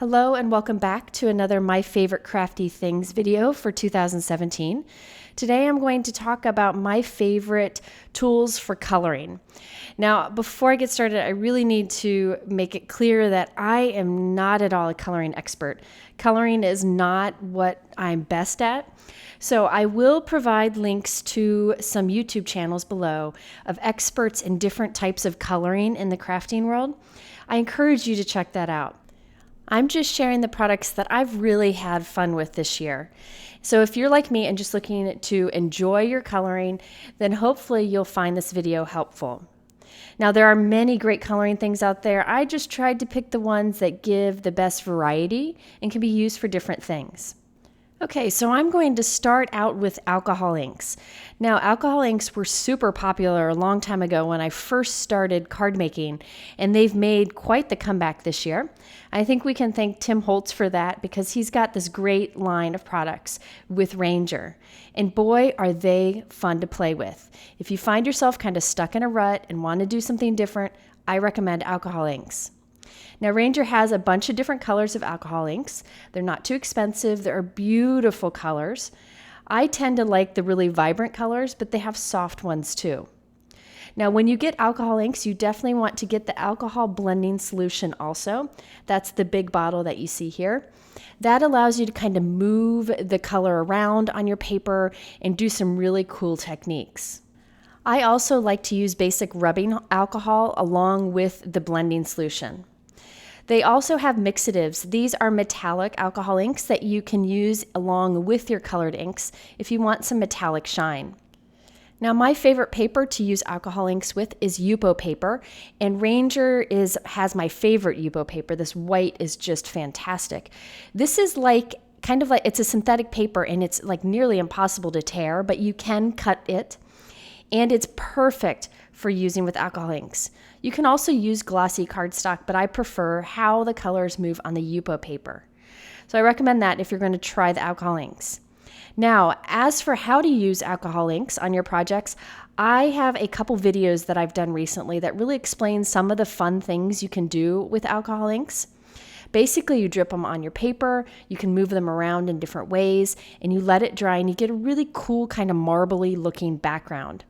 Hello and welcome back to another My Favorite Crafty Things video for 2017. Today I'm going to talk about my favorite tools for coloring. Now, before I get started, I really need to make it clear that I am not at all a coloring expert. Coloring is not what I'm best at. So I will provide links to some YouTube channels below of experts in different types of coloring in the crafting world. I encourage you to check that out. I'm just sharing the products that I've really had fun with this year. So if you're like me and just looking to enjoy your coloring, then hopefully you'll find this video helpful. Now there are many great coloring things out there. I just tried to pick the ones that give the best variety and can be used for different things. Okay, so I'm going to start out with alcohol inks. Now, alcohol inks were super popular a long time ago when I first started card making, and they've made quite the comeback this year. I think we can thank Tim Holtz for that because he's got this great line of products with Ranger. And boy, are they fun to play with. If you find yourself kind of stuck in a rut and want to do something different, I recommend alcohol inks. Now, Ranger has a bunch of different colors of alcohol inks. They're not too expensive. They're beautiful colors. I tend to like the really vibrant colors, but they have soft ones too. Now, when you get alcohol inks, you definitely want to get the alcohol blending solution also. That's the big bottle that you see here. That allows you to kind of move the color around on your paper and do some really cool techniques. I also like to use basic rubbing alcohol along with the blending solution. They also have mixatives. These are metallic alcohol inks that you can use along with your colored inks if you want some metallic shine. Now, my favorite paper to use alcohol inks with is Yupo paper, and Ranger has my favorite Yupo paper. This white is just fantastic. This is kind of like it's a synthetic paper and it's like nearly impossible to tear, but you can cut it. And it's perfect for using with alcohol inks. You can also use glossy cardstock, but I prefer how the colors move on the Yupo paper. So I recommend that if you're going to try the alcohol inks. Now, as for how to use alcohol inks on your projects, I have a couple videos that I've done recently that really explain some of the fun things you can do with alcohol inks. Basically, you drip them on your paper, you can move them around in different ways, and you let it dry and you get a really cool kind of marbly looking background.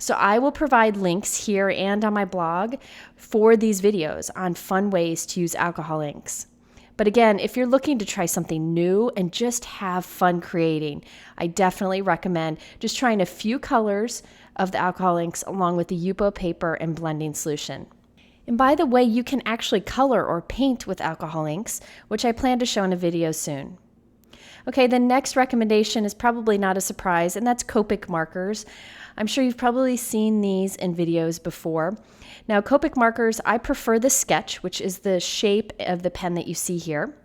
So I will provide links here and on my blog for these videos on fun ways to use alcohol inks. But again, if you're looking to try something new and just have fun creating, I definitely recommend just trying a few colors of the alcohol inks along with the Yupo paper and blending solution. And by the way, you can actually color or paint with alcohol inks, which I plan to show in a video soon. Okay, the next recommendation is probably not a surprise, and that's Copic Markers. I'm sure you've probably seen these in videos before. Now, Copic Markers, I prefer the sketch, which is the shape of the pen that you see here.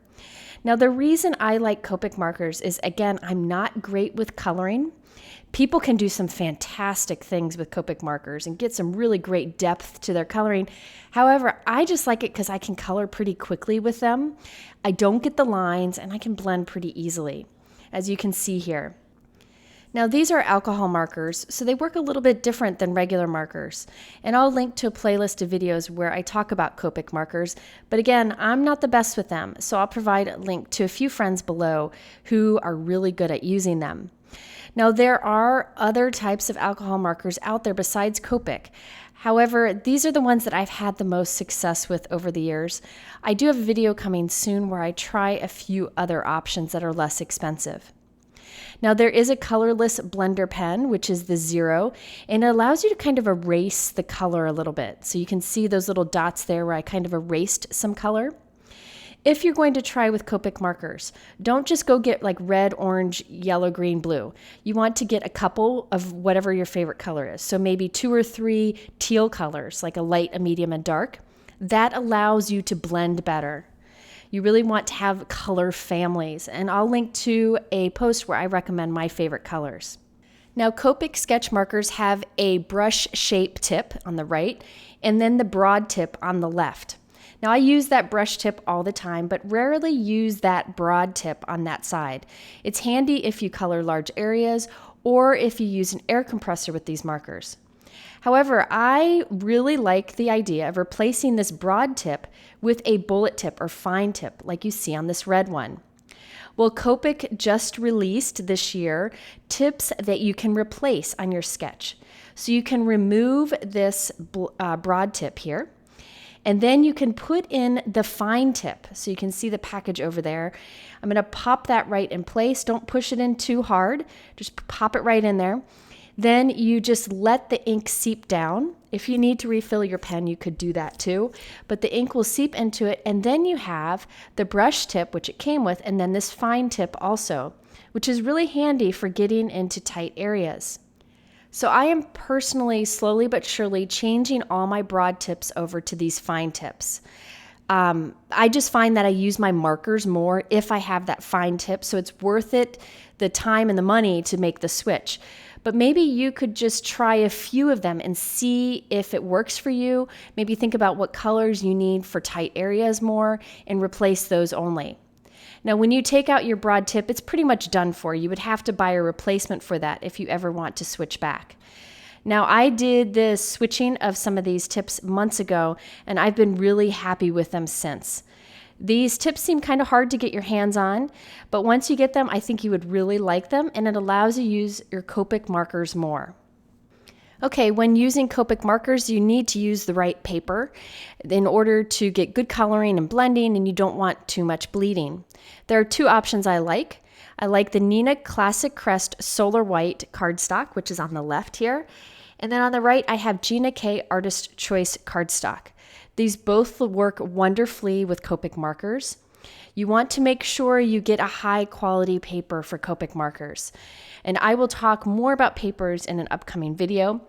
Now, the reason I like Copic Markers is, again, I'm not great with coloring. People can do some fantastic things with Copic Markers and get some really great depth to their coloring. However, I just like it because I can color pretty quickly with them. I don't get the lines and I can blend pretty easily, as you can see here. Now, these are alcohol markers, so they work a little bit different than regular markers. And I'll link to a playlist of videos where I talk about Copic markers. But again, I'm not the best with them, so I'll provide a link to a few friends below who are really good at using them. Now, there are other types of alcohol markers out there besides Copic. However, these are the ones that I've had the most success with over the years. I do have a video coming soon where I try a few other options that are less expensive. Now, there is a colorless blender pen, which is the 0, and it allows you to kind of erase the color a little bit. So you can see those little dots there where I kind of erased some color. If you're going to try with Copic markers, don't just go get like red, orange, yellow, green, blue. You want to get a couple of whatever your favorite color is. So maybe 2 or 3 teal colors, like a light, a medium, and dark. That allows you to blend better. You really want to have color families, and I'll link to a post where I recommend my favorite colors. Now, Copic sketch markers have a brush shape tip on the right, and then the broad tip on the left. Now, I use that brush tip all the time, but rarely use that broad tip on that side. It's handy if you color large areas or if you use an air compressor with these markers. However, I really like the idea of replacing this broad tip with a bullet tip or fine tip like you see on this red one. Well, Copic just released this year tips that you can replace on your sketch. So you can remove this broad tip here, and then you can put in the fine tip. So you can see the package over there. I'm going to pop that right in place. Don't push it in too hard. Just pop it right in there. Then you just let the ink seep down. If you need to refill your pen, you could do that too. But the ink will seep into it, and then you have the brush tip, which it came with, and then this fine tip also, which is really handy for getting into tight areas. So I am personally, slowly but surely, changing all my broad tips over to these fine tips. I just find that I use my markers more if I have that fine tip, so it's worth it, the time and the money to make the switch. But maybe you could just try a few of them and see if it works for you. Maybe think about what colors you need for tight areas more and replace those only. Now, when you take out your broad tip, it's pretty much done for. You would have to buy a replacement for that if you ever want to switch back. Now, I did the switching of some of these tips months ago, and I've been really happy with them since. These tips seem kind of hard to get your hands on, but once you get them, I think you would really like them, and it allows you to use your Copic markers more. Okay, when using Copic markers, you need to use the right paper in order to get good coloring and blending, and you don't want too much bleeding. There are two options I like. I like the Neenah Classic Crest Solar White cardstock, which is on the left here. And then on the right, I have Gina K Artist Choice cardstock. These both work wonderfully with Copic markers. You want to make sure you get a high quality paper for Copic markers. And I will talk more about papers in an upcoming video,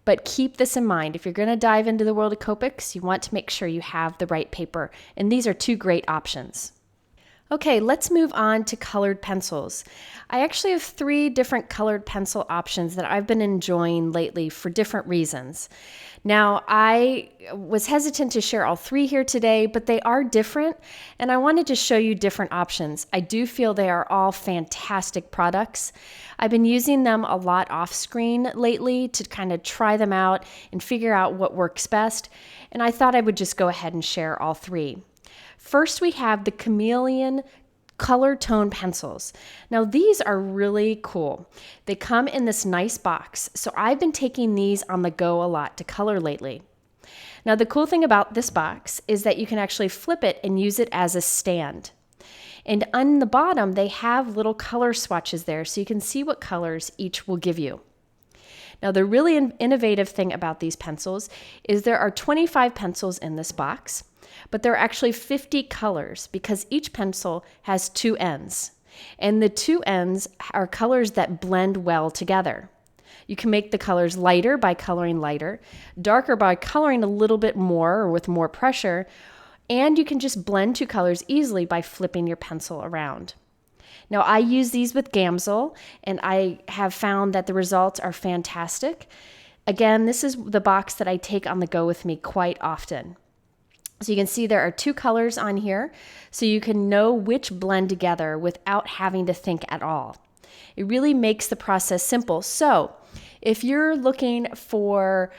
but keep this in mind. If you're going to dive into the world of Copics, you want to make sure you have the right paper. And these are two great options. Okay, let's move on to colored pencils. I actually have 3 different colored pencil options that I've been enjoying lately for different reasons. Now, I was hesitant to share all 3 here today, but they are different, and I wanted to show you different options. I do feel they are all fantastic products. I've been using them a lot off screen lately to kind of try them out and figure out what works best, and I thought I would just go ahead and share all 3. First, we have the Chameleon color tone pencils. Now, these are really cool. They come in this nice box, so I've been taking these on the go a lot to color lately. Now, the cool thing about this box is that you can actually flip it and use it as a stand. And on the bottom, they have little color swatches there, so you can see what colors each will give you. Now, the really innovative thing about these pencils is there are 25 pencils in this box, but there are actually 50 colors because each pencil has 2 ends. And the 2 ends are colors that blend well together. You can make the colors lighter by coloring lighter, darker by coloring a little bit more or with more pressure, and you can just blend 2 colors easily by flipping your pencil around. Now, I use these with Gamsol, and I have found that the results are fantastic. Again, this is the box that I take on the go with me quite often. So you can see there are 2 colors on here, so you can know which blend together without having to think at all. It really makes the process simple. So if you're looking for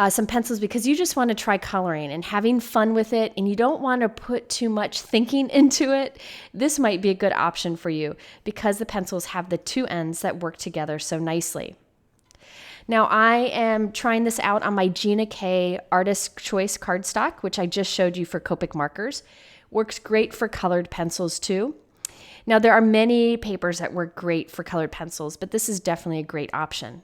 some pencils because you just want to try coloring and having fun with it and you don't want to put too much thinking into it, this might be a good option for you because the pencils have the 2 ends that work together so nicely. Now, I am trying this out on my Gina K Artist Choice cardstock, which I just showed you for Copic markers. Works great for colored pencils too. Now, there are many papers that work great for colored pencils, but this is definitely a great option.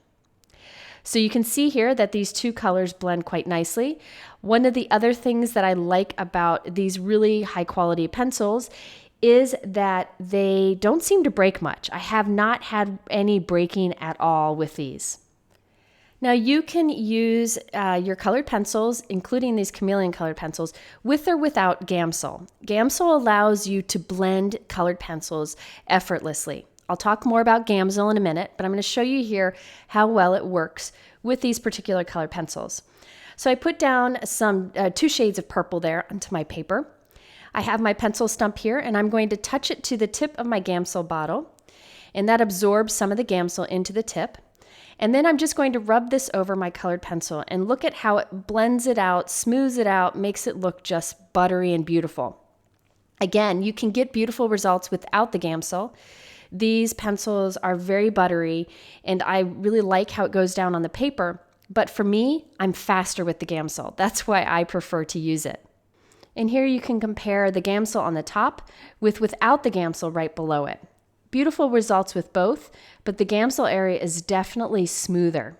So you can see here that these 2 colors blend quite nicely. One of the other things that I like about these really high quality pencils is that they don't seem to break much. I have not had any breaking at all with these. Now, you can use your colored pencils, including these Chameleon colored pencils, with or without Gamsol. Gamsol allows you to blend colored pencils effortlessly. I'll talk more about Gamsol in a minute, but I'm going to show you here how well it works with these particular colored pencils. So I put down some 2 shades of purple there onto my paper. I have my pencil stump here, and I'm going to touch it to the tip of my Gamsol bottle, and that absorbs some of the Gamsol into the tip. And then I'm just going to rub this over my colored pencil and look at how it blends it out, smooths it out, makes it look just buttery and beautiful. Again, you can get beautiful results without the Gamsol. These pencils are very buttery, and I really like how it goes down on the paper. But for me, I'm faster with the Gamsol. That's why I prefer to use it. And here you can compare the Gamsol on the top without the Gamsol right below it. Beautiful results with both, but the Gamsol area is definitely smoother.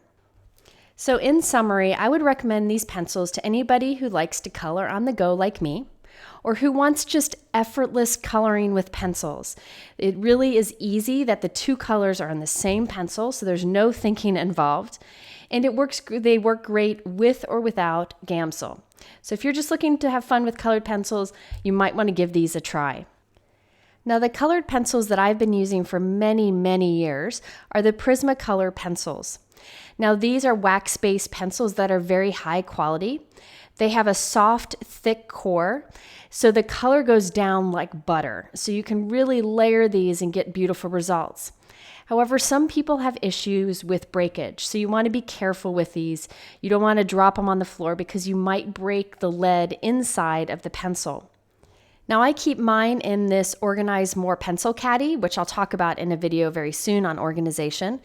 So in summary, I would recommend these pencils to anybody who likes to color on the go like me, or who wants just effortless coloring with pencils. It really is easy that the two colors are on the same pencil, so there's no thinking involved. And they work great with or without Gamsol. So if you're just looking to have fun with colored pencils, you might want to give these a try. Now, the colored pencils that I've been using for many, many years are the Prismacolor Pencils. Now, these are wax-based pencils that are very high quality. They have a soft, thick core, so the color goes down like butter. So you can really layer these and get beautiful results. However, some people have issues with breakage, so you want to be careful with these. You don't want to drop them on the floor because you might break the lead inside of the pencil. Now, I keep mine in this Organize More pencil caddy, which I'll talk about in a video very soon on organization.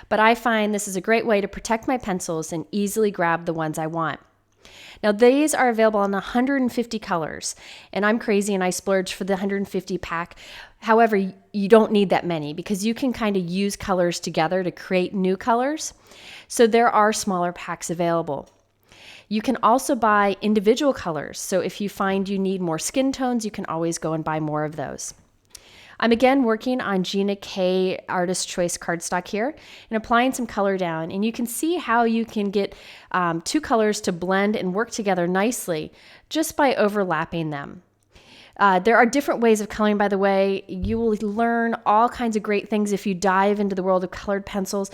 But I find this is a great way to protect my pencils and easily grab the ones I want. Now, these are available in 150 colors, and I'm crazy and I splurge for the 150 pack. However, you don't need that many because you can kind of use colors together to create new colors. So there are smaller packs available. You can also buy individual colors. So if you find you need more skin tones, you can always go and buy more of those. I'm again working on Gina K Artist Choice cardstock here and applying some color down. And you can see how you can get two colors to blend and work together nicely just by overlapping them. There are different ways of coloring, by the way. You will learn all kinds of great things if you dive into the world of colored pencils.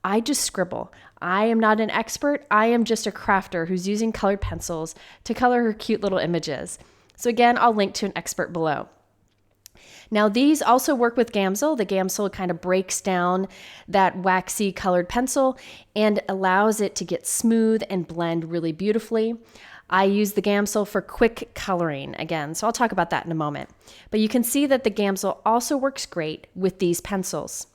I just scribble. I am not an expert. I am just a crafter who's using colored pencils to color her cute little images. So again, I'll link to an expert below. Now, these also work with Gamsol. The Gamsol kind of breaks down that waxy colored pencil and allows it to get smooth and blend really beautifully. I use the Gamsol for quick coloring again, so I'll talk about that in a moment. But you can see that the Gamsol also works great with these pencils.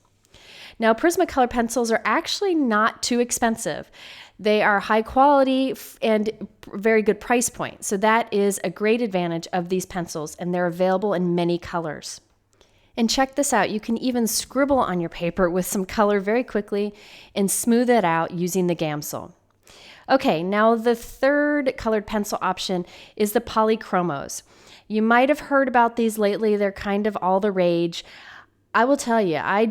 Now, Prismacolor pencils are actually not too expensive. They are high quality and very good price point. So that is a great advantage of these pencils, and they're available in many colors. And check this out, you can even scribble on your paper with some color very quickly and smooth it out using the Gamsol. Okay, now the third colored pencil option is the Polychromos. You might have heard about these lately. They're kind of all the rage. I will tell you, I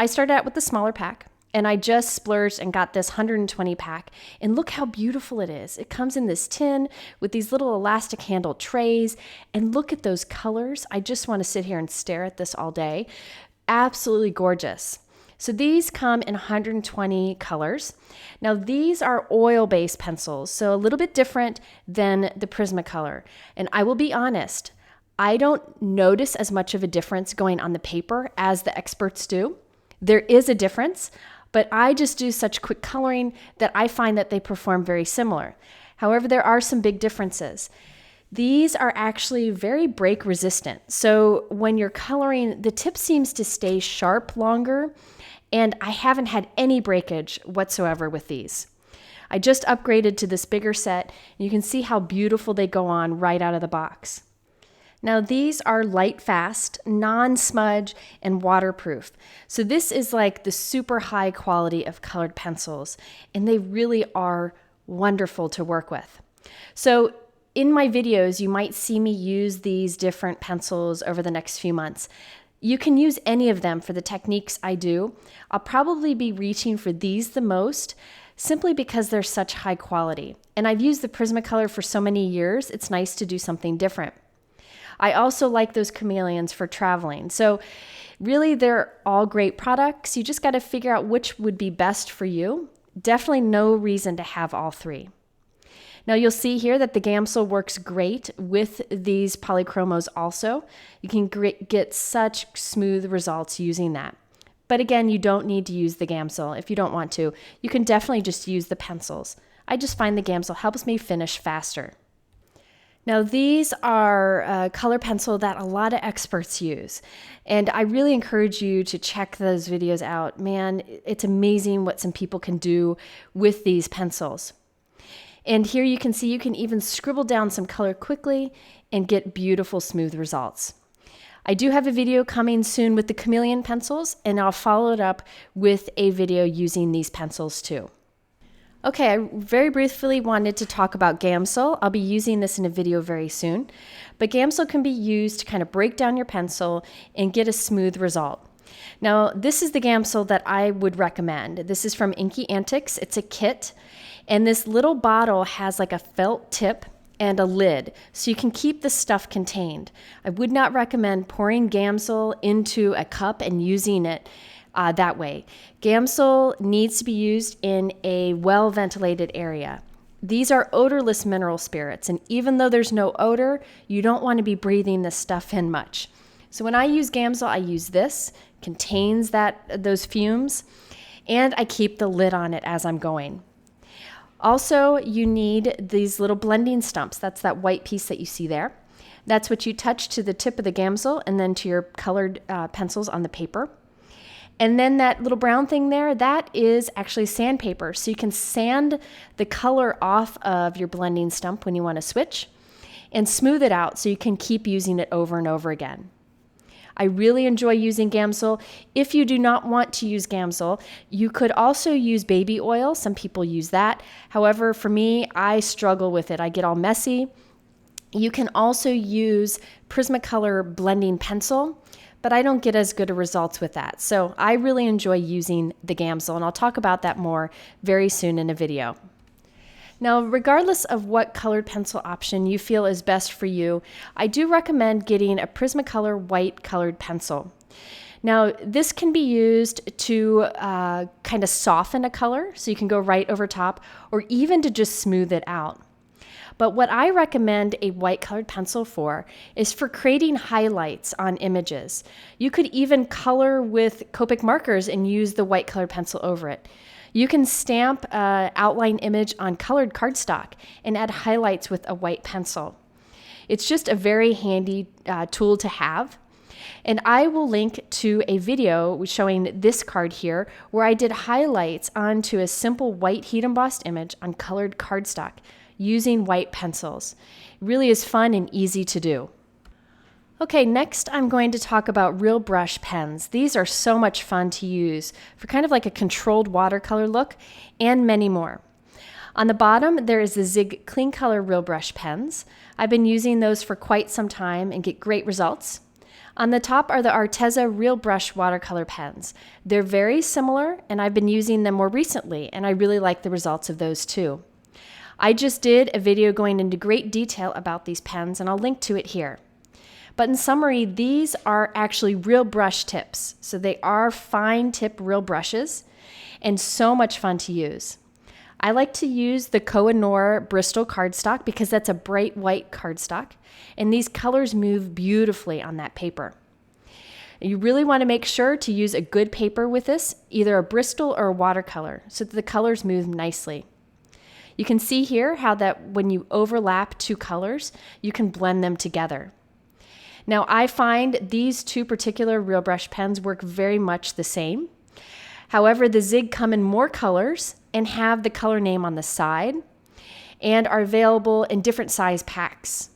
started out with the smaller pack and I just splurged and got this 120 pack. And look how beautiful it is. It comes in this tin with these little elastic handled trays. And look at those colors. I just want to sit here and stare at this all day. Absolutely gorgeous. So these come in 120 colors. Now these are oil-based pencils, so a little bit different than the Prismacolor. And I will be honest, I don't notice as much of a difference going on the paper as the experts do. There is a difference, but I just do such quick coloring that I find that they perform very similar. However, there are some big differences. These are actually very break resistant. So when you're coloring, the tip seems to stay sharp longer, and I haven't had any breakage whatsoever with these. I just upgraded to this bigger set, and you can see how beautiful they go on right out of the box. Now these are light fast, non-smudge, and waterproof. So this is like the super high quality of colored pencils, and they really are wonderful to work with. So in my videos, you might see me use these different pencils over the next few months. You can use any of them for the techniques I do. I'll probably be reaching for these the most simply because they're such high quality. And I've used the Prismacolor for so many years, it's nice to do something different. I also like those chameleons for traveling. So really, they're all great products. You just got to figure out which would be best for you. Definitely no reason to have all three. Now you'll see here that the Gamsol works great with these Polychromos also. You can get such smooth results using that. But again, you don't need to use the Gamsol if you don't want to. You can definitely just use the pencils. I just find the Gamsol helps me finish faster. Now these are a color pencil that a lot of experts use, and I really encourage you to check those videos out. Man, it's amazing what some people can do with these pencils. And here you can see you can even scribble down some color quickly and get beautiful smooth results. I do have a video coming soon with the Chameleon pencils, and I'll follow it up with a video using these pencils too. Okay, I very briefly wanted to talk about Gamsol. I'll be using this in a video very soon. But Gamsol can be used to kind of break down your pencil and get a smooth result. Now, this is the Gamsol that I would recommend. This is from Inky Antics. It's a kit. And this little bottle has like a felt tip and a lid, so you can keep the stuff contained. I would not recommend pouring Gamsol into a cup and using it that way. Gamsol needs to be used in a well-ventilated area. These are odorless mineral spirits, and even though there's no odor, you don't want to be breathing this stuff in much. So when I use Gamsol, I use this, contains those fumes, and I keep the lid on it as I'm going. Also, you need these little blending stumps. That's that white piece that you see there. That's what you touch to the tip of the Gamsol and then to your colored pencils on the paper. And then that little brown thing there, that is actually sandpaper. So you can sand the color off of your blending stump when you want to switch and smooth it out so you can keep using it over and over again. I really enjoy using Gamsol. If you do not want to use Gamsol, you could also use baby oil. Some people use that. However, for me, I struggle with it. I get all messy. You can also use Prismacolor blending pencil, but I don't get as good of results with that. So I really enjoy using the Gamsol, and I'll talk about that more very soon in a video. Now, regardless of what colored pencil option you feel is best for you, I do recommend getting a Prismacolor white colored pencil. Now, this can be used to kind of soften a color, so you can go right over top, or even to just smooth it out. But what I recommend a white colored pencil for is for creating highlights on images. You could even color with Copic markers and use the white colored pencil over it. You can stamp an outline image on colored cardstock and add highlights with a white pencil. It's just a very handy tool to have. And I will link to a video showing this card here where I did highlights onto a simple white heat embossed image on colored cardstock using white pencils. It really is fun and easy to do. Okay, next I'm going to talk about real brush pens. These are so much fun to use for kind of like a controlled watercolor look and many more. On the bottom, there is the Zig Clean Color Real Brush pens. I've been using those for quite some time and get great results. On the top are the Arteza Real Brush watercolor pens. They're very similar, and I've been using them more recently, and I really like the results of those too. I just did a video going into great detail about these pens, and I'll link to it here. But in summary, these are actually real brush tips. So they are fine tip real brushes and so much fun to use. I like to use the Koh-i-noor Bristol cardstock because that's a bright white cardstock, and these colors move beautifully on that paper. You really want to make sure to use a good paper with this, either a Bristol or a watercolor, so that the colors move nicely. You can see here how that when you overlap two colors, you can blend them together. Now, I find these two particular real brush pens work very much the same. However, the Zig come in more colors and have the color name on the side and are available in different size packs.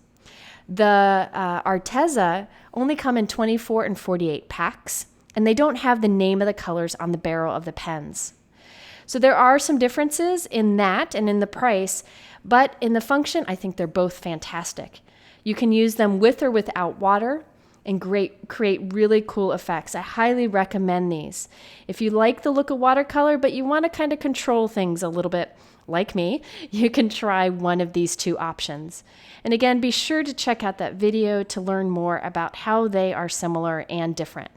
The Arteza only come in 24 and 48 packs, and they don't have the name of the colors on the barrel of the pens. So there are some differences in that and in the price, but in the function, I think they're both fantastic. You can use them with or without water and create really cool effects. I highly recommend these. If you like the look of watercolor, but you want to kind of control things a little bit, like me, you can try one of these two options. And again, be sure to check out that video to learn more about how they are similar and different.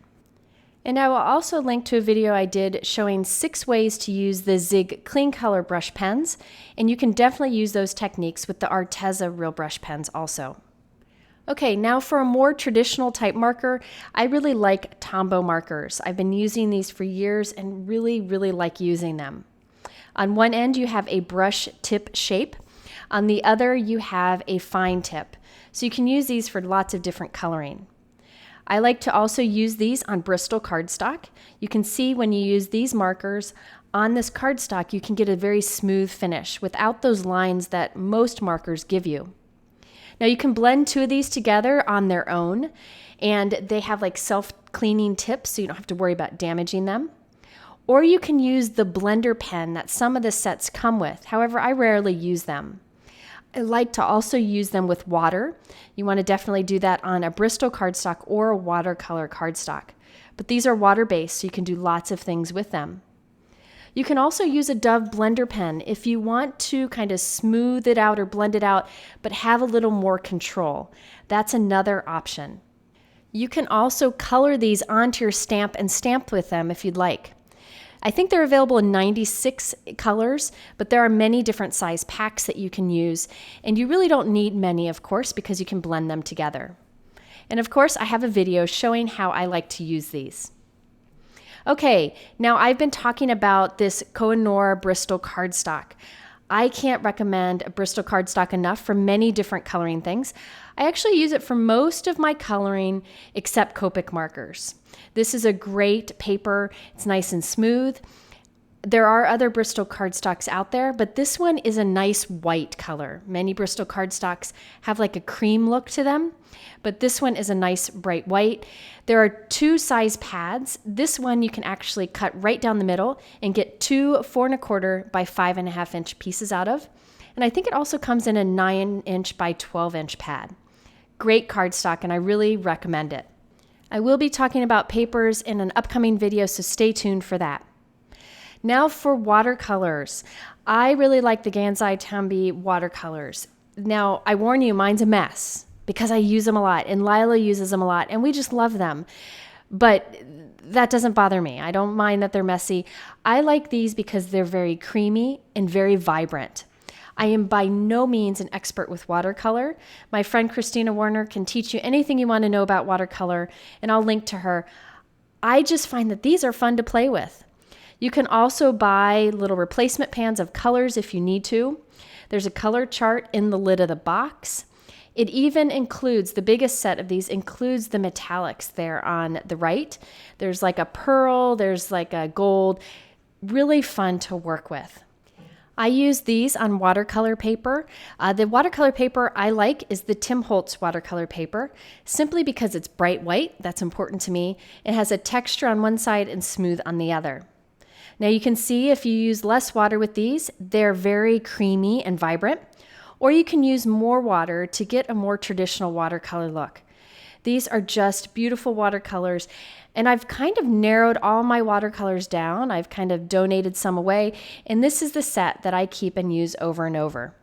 And I will also link to a video I did showing 6 ways to use the Zig Clean Color brush pens, and you can definitely use those techniques with the Arteza Real Brush pens also. Okay, now for a more traditional type marker, I really like Tombow markers. I've been using these for years and really like using them. On one end you have a brush tip shape. On the other you have a fine tip. So you can use these for lots of different coloring. I like to also use these on Bristol cardstock. You can see when you use these markers on this cardstock, you can get a very smooth finish without those lines that most markers give you. Now you can blend two of these together on their own, and they have like self-cleaning tips so you don't have to worry about damaging them. Or you can use the blender pen that some of the sets come with. However, I rarely use them. I like to also use them with water. You want to definitely do that on a Bristol cardstock or a watercolor cardstock. But these are water-based, so you can do lots of things with them. You can also use a Dove blender pen if you want to kind of smooth it out or blend it out, but have a little more control. That's another option. You can also color these onto your stamp and stamp with them if you'd like. I think they're available in 96 colors, but there are many different size packs that you can use, and you really don't need many, of course, because you can blend them together. And of course, I have a video showing how I like to use these. Okay, now I've been talking about this Koh-i-noor Bristol cardstock. I can't recommend a Bristol cardstock enough for many different coloring things. I actually use it for most of my coloring except Copic markers. This is a great paper. It's nice and smooth. There are other Bristol cardstocks out there, but this one is a nice white color. Many Bristol cardstocks have like a cream look to them, but this one is a nice bright white. There are two size pads. This one you can actually cut right down the middle and get two 4¼ by 5½ inch pieces out of. And I think it also comes in a 9" by 12" pad. Great cardstock, and I really recommend it. I will be talking about papers in an upcoming video, so stay tuned for that. Now for watercolors. I really like the Gansai Tambi watercolors. Now, I warn you, mine's a mess because I use them a lot, and Lila uses them a lot, and we just love them. But that doesn't bother me. I don't mind that they're messy. I like these because they're very creamy and very vibrant. I am by no means an expert with watercolor. My friend Christina Warner can teach you anything you want to know about watercolor, and I'll link to her. I just find that these are fun to play with. You can also buy little replacement pans of colors if you need to. There's a color chart in the lid of the box. It even includes, the biggest set of these includes the metallics there on the right. There's like a pearl, there's like a gold, really fun to work with. I use these on watercolor paper. The watercolor paper I like is the Tim Holtz watercolor paper, simply because it's bright white. That's important to me. It has a texture on one side and smooth on the other. Now you can see if you use less water with these, they're very creamy and vibrant, or you can use more water to get a more traditional watercolor look. These are just beautiful watercolors, and I've kind of narrowed all my watercolors down. I've kind of donated some away, and this is the set that I keep and use over and over.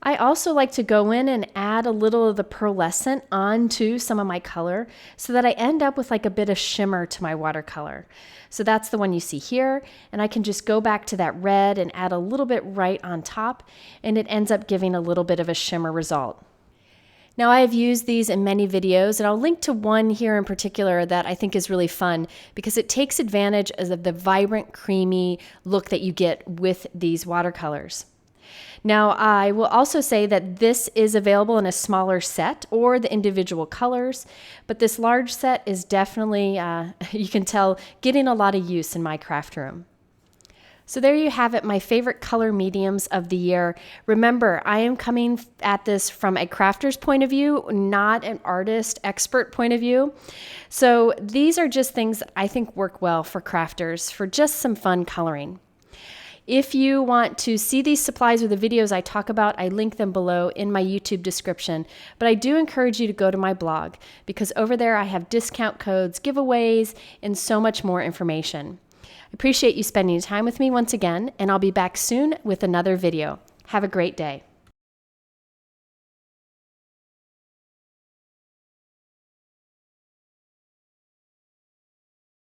I also like to go in and add a little of the pearlescent onto some of my color so that I end up with like a bit of shimmer to my watercolor. So that's the one you see here, and I can just go back to that red and add a little bit right on top, and it ends up giving a little bit of a shimmer result. Now I have used these in many videos, and I'll link to one here in particular that I think is really fun because it takes advantage of the vibrant, creamy look that you get with these watercolors. Now, I will also say that this is available in a smaller set or the individual colors, but this large set is definitely, you can tell, getting a lot of use in my craft room. So there you have it, my favorite color mediums of the year. Remember, I am coming at this from a crafter's point of view, not an artist expert point of view. So these are just things that I think work well for crafters for just some fun coloring. If you want to see these supplies or the videos I talk about, I link them below in my YouTube description. But I do encourage you to go to my blog because over there I have discount codes, giveaways, and so much more information. I appreciate you spending time with me once again, and I'll be back soon with another video. Have a great day.